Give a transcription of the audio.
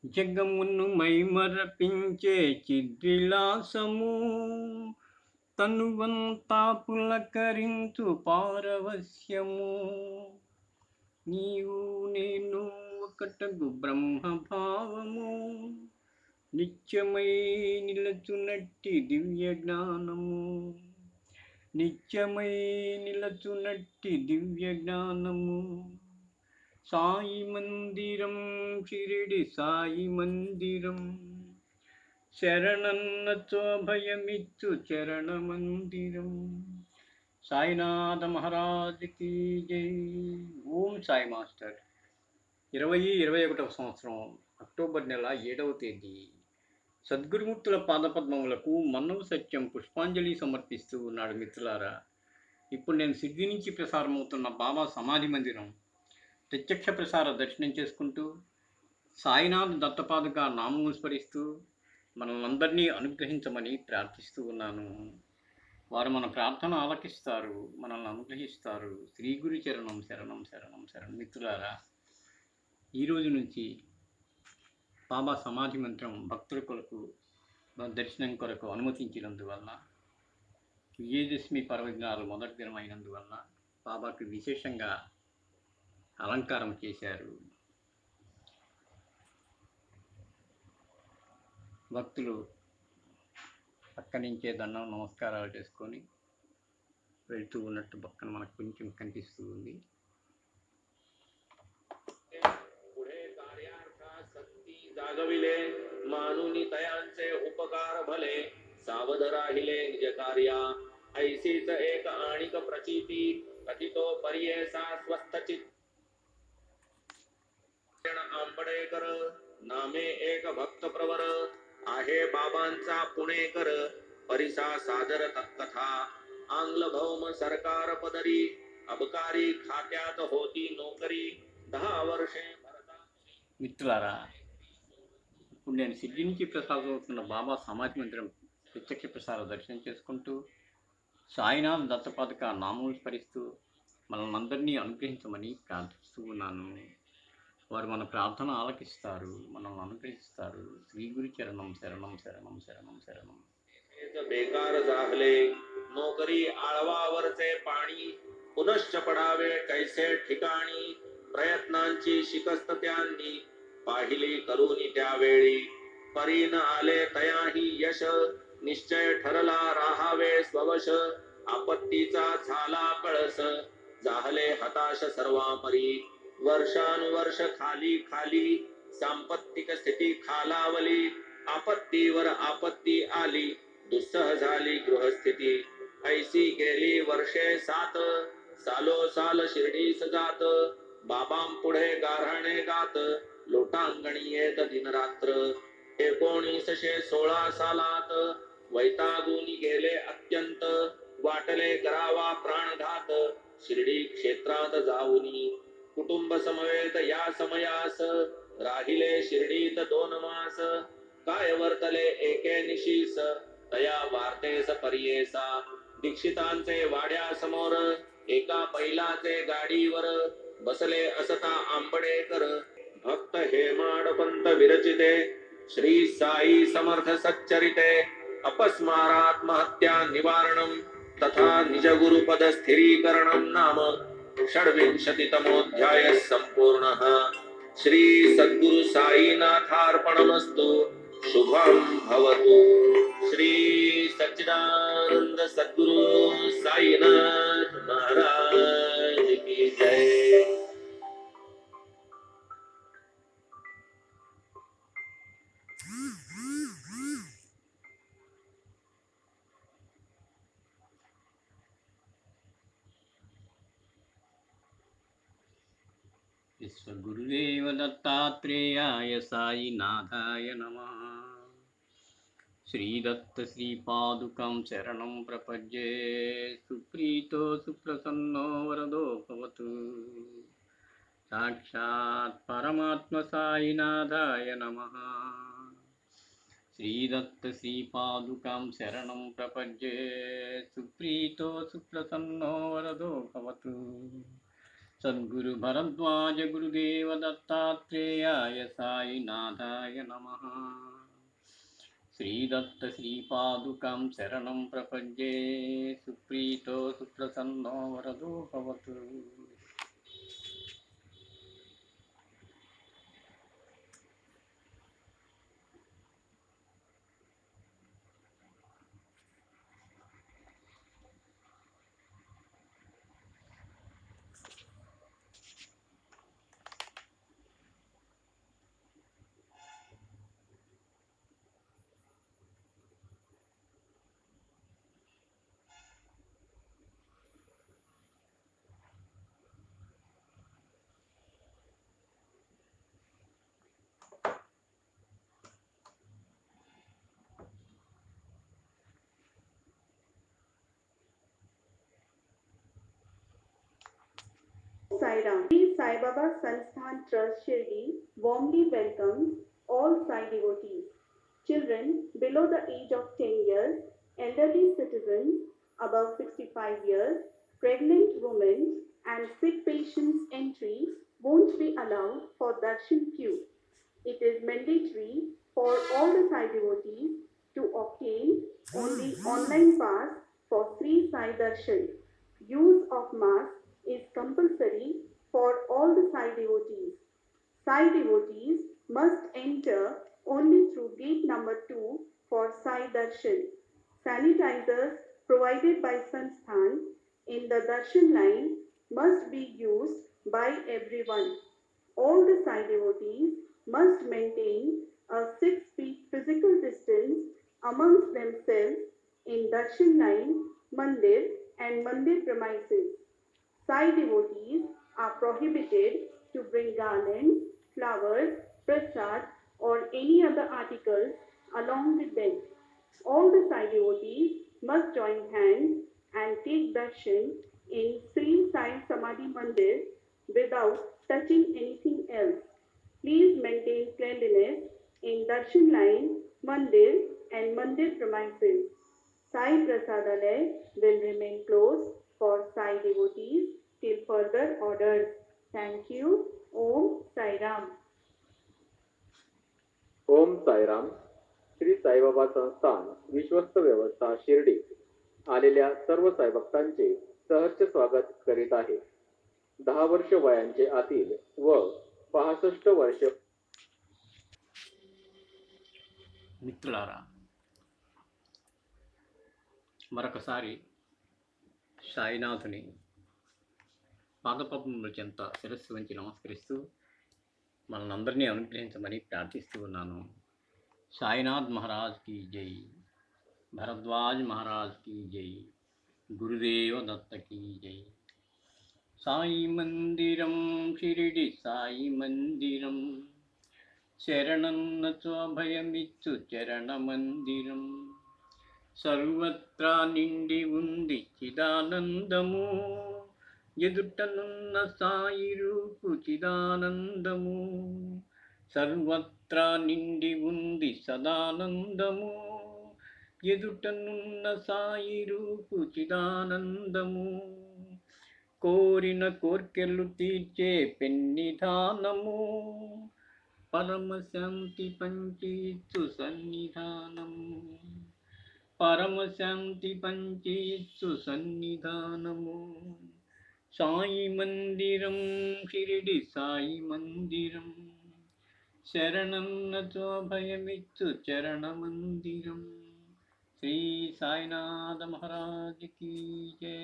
జగమును మైమరపించే చిద్విలాసము తనువంతా పులకరించు పారవస్యము. నీవు నేను ఒకటగు బ్రహ్మభావము నిత్యమై నిలచునట్టి దివ్య జ్ఞానము. నిత్యమై నిలచునట్టి దివ్య జ్ఞానము. సాయి మందిరం షిరిడి సాయి మందిరం శరణన్నచో భయమిచ్చు చరణ మందిరం. సాయినాథ మహారాజుకి జై. ఓం సాయి మాస్టర్. 2021 సంవత్సరం అక్టోబర్ నెల 7వ తేదీ. సద్గురుమూర్తుల పాదపద్మములకు మన్నవ సత్యం పుష్పాంజలి సమర్పిస్తూ ఉన్నాడు. మిత్రులారా, ఇప్పుడు నేను సిద్ధి నుంచి ప్రసారమవుతున్న బాబా సమాధి మందిరం ప్రత్యక్ష ప్రసార దర్శనం చేసుకుంటూ సాయినాథ్ దత్తపాదుగా నామం స్మరిస్తూ మనల్ని అనుగ్రహించమని ప్రార్థిస్తూ ఉన్నాను. వారు మన ప్రార్థన ఆలకిస్తారు, మనల్ని అనుగ్రహిస్తారు. శ్రీ గురు చరణం శరణం శరణం శరణం. మిత్రులారా, ఈరోజు నుంచి బాబా సమాధి మంత్రం భక్తుల కొరకు దర్శనం కొరకు అనుమతించినందువల్ల, విజయదశమి పర్వదినాలు మొదటి దినం అయినందువల్ల బాబాకు విశేషంగా అలంకారం చేశారు. భక్తులు పక్క నుంచే దండం నమస్కారాలు చేసుకొని వెళ్తూ ఉన్నట్టు పక్కన మనకు కొంచెం కనిపిస్తూ ఉంది. जागविले मानुनी तयांचे उपकार भले सावध राहिले निज कार्या ऐसीच एक आणिक प्रचिती कथितो पर्येसा स्वस्थ चित्त आंबडेकर नामे एक भक्त प्रवर आहे बाबांचा पुणेकर परिसा सादर तत्कथा आंग्ल भौम सरकार पदरी अबकारी खात्यात होती नोकरी 10 वर्षे. మిత్రులారా, ఇప్పుడు నేను సిద్ధి నుంచి ప్రసారమవుతున్న బాబా సమాధి మందిరం ప్రత్యక్ష ప్రసార దర్శనం చేసుకుంటూ సాయినాథ్ దత్తపాదుక నామం స్మరిస్తూ మనల్ని అనుగ్రహించమని ప్రార్థిస్తూ ఉన్నాను. వారు మన ప్రార్థన ఆలకిస్తారు, మనల్ని అనుగ్రహిస్తారు. శ్రీ గురు చరణం శరణం శరణం శరణం శరణం. बेकार जाहले नोकरी आळवावरचे पाणी पुनश्च पडावे कैसे ठिकाणी प्रयत्नांची शिकस्त त्यांनी पाहिली करून त्यावेळी परीन आले तयाही यश निश्चय ठरला राहावे स्ववश आपत्तीचा झाला कळस जाहले हताश सर्वापरी वर्षानुवर्ष खाली खाली सांपत्तिक स्थिती खालावली आपत्तीवर आपत्ती आली दुस्सह झाली गृहस्थिती ऐसी गेली वर्षे 7 सालोसाल शिर्डीस जात बाबां पुढे गारहाणे गात लोटांगणी येत दिनरात्र 1916 सालात वैतागुनी गेले अत्यंत वाटले करावा प्राणघात शिर्डी क्षेत्रात जाऊनी कुटुंब समवेत या समयास राहिले शिर्डीत 2 मास काय वर्तले एके निशीस तया वार्तेस पर्येसा दीक्षितांचे वाड्या समोर एका बैलाचे गाडीवर बसले असता आंबडेकर भक्त हेमाडपंत विरचिते श्री साई समर्थ सच्चरिते अपस्मारात्महत्या निवारणं तथा निजगुरुपद स्थिरीकरणं नाम 26तमोऽध्याय संपूर्णः. श्री सद्गुरु साईनाथार्पणमस्तु. शुभं भवतु. श्री सच्चिदानंद सद्गुरु साईनाथ महाराज की जय. విశ్వగురుదేవ దత్తాత్రేయాయ సాయినాథాయ నమః. శ్రీదత్త శ్రీపాదుకం శరణం ప్రపద్యే. సుప్రీతో సుప్రసన్నో వరదో భవతు. సాక్షాత్ పరమాత్మ సాయినాథాయ నమః. శ్రీదత్త శ్రీపాదుకం శరణం ప్రపద్యే. సుప్రీతో సుప్రసన్నో వరదో భవతు. సద్గురు భరద్వాజ గురుదేవ దత్తాత్రేయాయ సాయినాథాయ నమః. శ్రీదత్త శ్రీపాదుకాం శరణం ప్రపద్యే. సుప్రీతో సుప్రసన్నో వరదో భవతు. Sai Ram. Sri Sai Baba Sansthan Trust Shirdi warmly welcomes all Sai devotees. Children below the age of 10 years, elderly citizens above 65 years, pregnant women and sick patients' entry won't be allowed for darshan queue. It is mandatory for all the Sai devotees to obtain only online pass for free Sai darshan. Use of mask is compulsory for all the Sai devotees. Sai devotees must enter only through gate number 2 for Sai darshan. Sanitizers provided by Sansthan in the darshan line must be used by everyone. All the Sai devotees must maintain a 6 feet physical distance amongst themselves in darshan line, mandir and mandir premises. Sai devotees are prohibited to bring garlands, flowers, prasad or any other articles along with them. All the Sai devotees must join hands and take darshan in Sri Sai Samadhi Mandir without touching anything else. Please maintain cleanliness in darshan line, mandir and mandir premises. Sai Prasadalaya will remain closed for Sai devotees till further orders. Thank you. Om Sai Ram. Om Sairam. Shri Sai Baba संस्थान विश्वस्त व्यवस्था शिर्डी आलेल्या सर्व साईभक्तांचे सहर्ष स्वागत करीत आहे. 10 वर्ष वयांचे आतील व 65 वर्ष మిత్రులారా, మరొకసారి సాయినాథుని పాదపద్మముల చెంత శిరస్సు వంచి నమస్కరిస్తూ మనందరినీ అనుగ్రహించమని ప్రార్థిస్తూ ఉన్నాను. సాయినాథ్ మహారాజ్ की जय, భరద్వాజ్ మహారాజ్ की जय, గురుదేవ దత్త की जय. సాయి మందిరం షిరిడి సాయి మందిరం, శరణన్నచో భయమిచ్చు చరణ మందిరం. సర్వత్రా నిండి ఉంది చిదానందము, ఎదుటనున్న సాయి రూపు చిదానందము. సర్వత్రా నిండి ఉంది సదానందము, ఎదుటనున్న సాయి రూపు చిదానందము. కోరిన కోర్కెలు తీర్చే పెన్నిధానము, పరమశాంతి పంచిచ్చు సన్నిధానము. పరమశాంతి పంచిచ్చు సన్నిధానము. సాయి మందిరం షిరిడి సాయి మందిరం, శరణన్నచో భయమిచ్చు చరణ మందిరం. శ్రీ సాయినాథ మహారాజ్ की जय.